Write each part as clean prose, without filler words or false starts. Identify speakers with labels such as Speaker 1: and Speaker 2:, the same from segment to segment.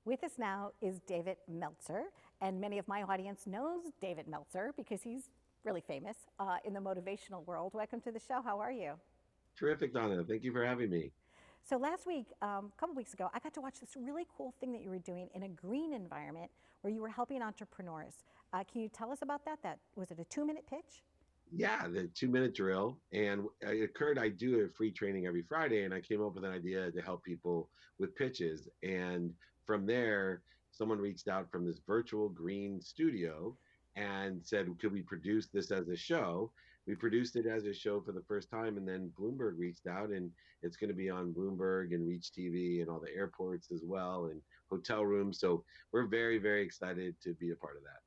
Speaker 1: With us now is David Meltzer, and many of my audience knows David Meltzer because he's really famous in the motivational world. Welcome to the show. How are you?
Speaker 2: Terrific, Donna. Thank you for having me.
Speaker 1: So last week, a couple weeks ago, I got to watch this really cool thing that you were doing in a green environment where you were helping entrepreneurs. Can you tell us about that? Was it a 2-minute pitch?
Speaker 2: Yeah, the 2 minute drill. And it occurred, I do a free training every Friday, and I came up with an idea to help people with pitches. And from there, someone reached out from this virtual green studio and said, could we produce this as a show? We produced it as a show for the first time, and then Bloomberg reached out, and it's going to be on Bloomberg and Reach TV and all the airports as well, and hotel rooms. So we're very, very excited to be a part of that.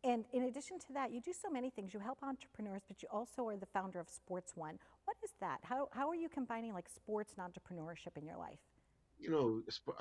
Speaker 1: And in addition to that, you do so many things. You help entrepreneurs, but you also are the founder of Sports One. What is that? How are you combining like sports and entrepreneurship in your life?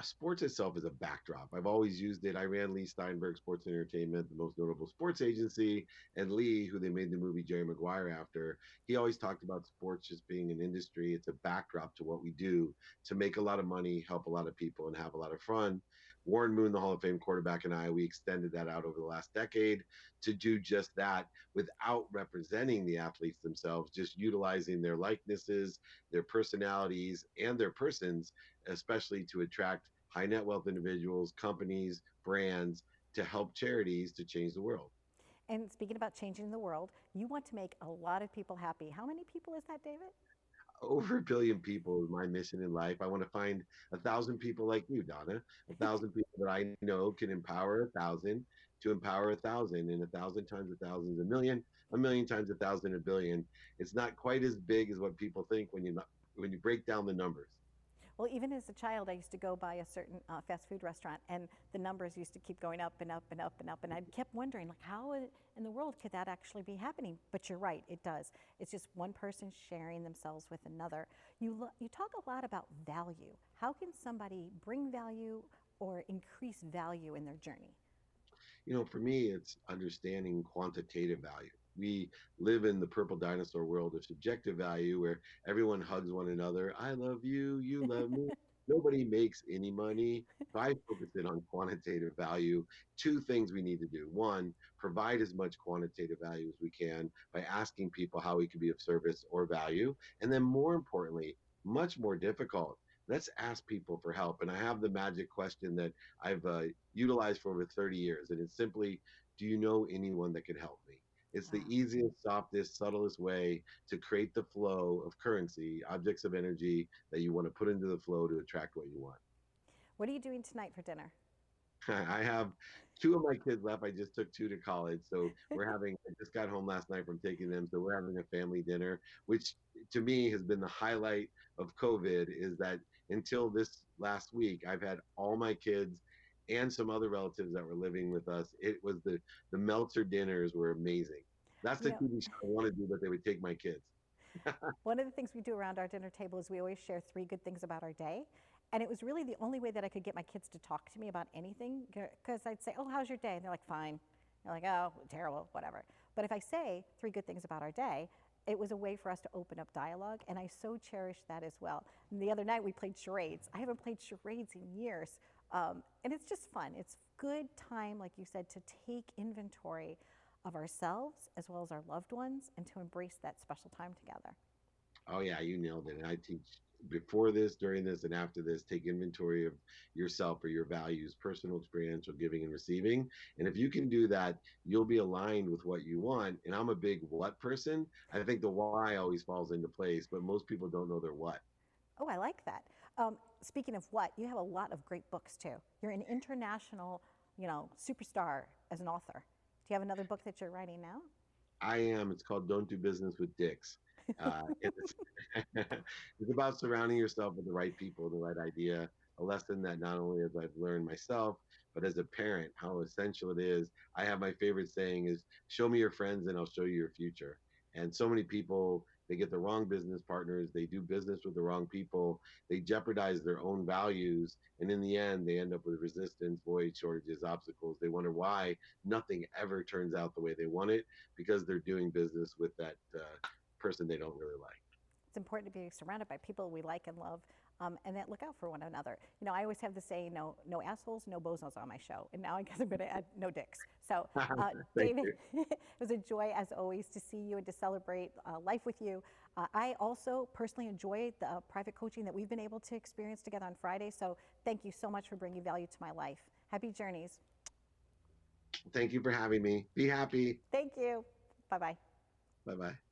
Speaker 2: Sports itself is a backdrop. I've always used it. I ran Lee Steinberg Sports Entertainment, the most notable sports agency, and Lee, who they made the movie Jerry Maguire after, he always talked about sports just being an industry. It's a backdrop to what we do to make a lot of money, help a lot of people, and have a lot of fun. Warren Moon, the Hall of Fame quarterback, and I, we extended that out over the last decade to do just that without representing the athletes themselves, just utilizing their likenesses, their personalities, and their persons, especially to attract high net wealth individuals, companies, brands to help charities to change the world.
Speaker 1: And speaking about changing the world, you want to make a lot of people happy. How many people is that, David?
Speaker 2: Over a billion people is my mission in life. I want to find 1,000 people like you, Donna, 1,000 people that I know can empower 1,000 to empower 1,000, and 1,000 times 1,000 is a million times 1,000 a billion. It's not quite as big as what people think when you break down the numbers.
Speaker 1: Well, even as a child, I used to go by a certain fast food restaurant, and the numbers used to keep going up and up and up and up. And I kept wondering, like, how in the world could that actually be happening? But you're right, it does. It's just one person sharing themselves with another. You talk a lot about value. How can somebody bring value or increase value in their journey?
Speaker 2: For me, it's understanding quantitative value. We live in the purple dinosaur world of subjective value where everyone hugs one another. I love you, you love me. Nobody makes any money. So I focus in on quantitative value. Two things we need to do. One, provide as much quantitative value as we can by asking people how we can be of service or value. And then more importantly, much more difficult, let's ask people for help. And I have the magic question that I've utilized for over 30 years. And it's simply, do you know anyone that could help me? It's the
Speaker 1: Wow.
Speaker 2: easiest, softest, subtlest way to create the flow of currency, objects of energy that you want to put into the flow to attract what you want.
Speaker 1: What are you doing tonight for dinner?
Speaker 2: I have two of my kids left. I just took two to college. So I just got home last night from taking them. So we're having a family dinner, which to me has been the highlight of COVID is that until this last week, I've had all my kids and some other relatives that were living with us. It was the Meltzer dinners were amazing. That's
Speaker 1: You
Speaker 2: the
Speaker 1: know,
Speaker 2: TV show I want to do, but they would take my kids.
Speaker 1: one of the things we do around our dinner table is we always share 3 good things about our day. And it was really the only way that I could get my kids to talk to me about anything because I'd say, "Oh, how's your day?" And they're like, "Fine." They're like, "Oh, terrible, whatever." But if I say 3 good things about our day, it was a way for us to open up dialogue. And I so cherish that as well. And the other night we played charades. I haven't played charades in years. And it's just fun. It's good time, like you said, to take inventory of ourselves as well as our loved ones and to embrace that special time together.
Speaker 2: Oh yeah, you nailed it. And I teach before this, during this, and after this, take inventory of yourself or your values, personal, experiential giving and receiving. And if you can do that, you'll be aligned with what you want. And I'm a big what person. I think the why always falls into place, but most people don't know their what.
Speaker 1: Oh, I like that. Speaking of what, you have a lot of great books too. You're an international, superstar as an author. Do you have another book that you're writing now?
Speaker 2: I am. It's called Don't Do Business with Dicks. It's, it's about surrounding yourself with the right people, the right idea. A lesson that not only as I've learned myself, but as a parent, how essential it is. I have my favorite saying is, show me your friends and I'll show you your future. And so many people, they get the wrong business partners, they do business with the wrong people, they jeopardize their own values, and in the end, they end up with resistance, void, shortages, obstacles. They wonder why nothing ever turns out the way they want it because they're doing business with that person they don't really like.
Speaker 1: It's important to be surrounded by people we like and love. and then look out for one another. You know, I always have the saying, no assholes, no bozos on my show. And now I guess I'm going to add no dicks. So,
Speaker 2: Thank
Speaker 1: David,
Speaker 2: you.
Speaker 1: it was a joy as always to see you and to celebrate life with you. I also personally enjoy the private coaching that we've been able to experience together on Friday. So thank you so much for bringing value to my life. Happy journeys.
Speaker 2: Thank you for having me. Be happy.
Speaker 1: Thank you. Bye-bye.
Speaker 2: Bye bye.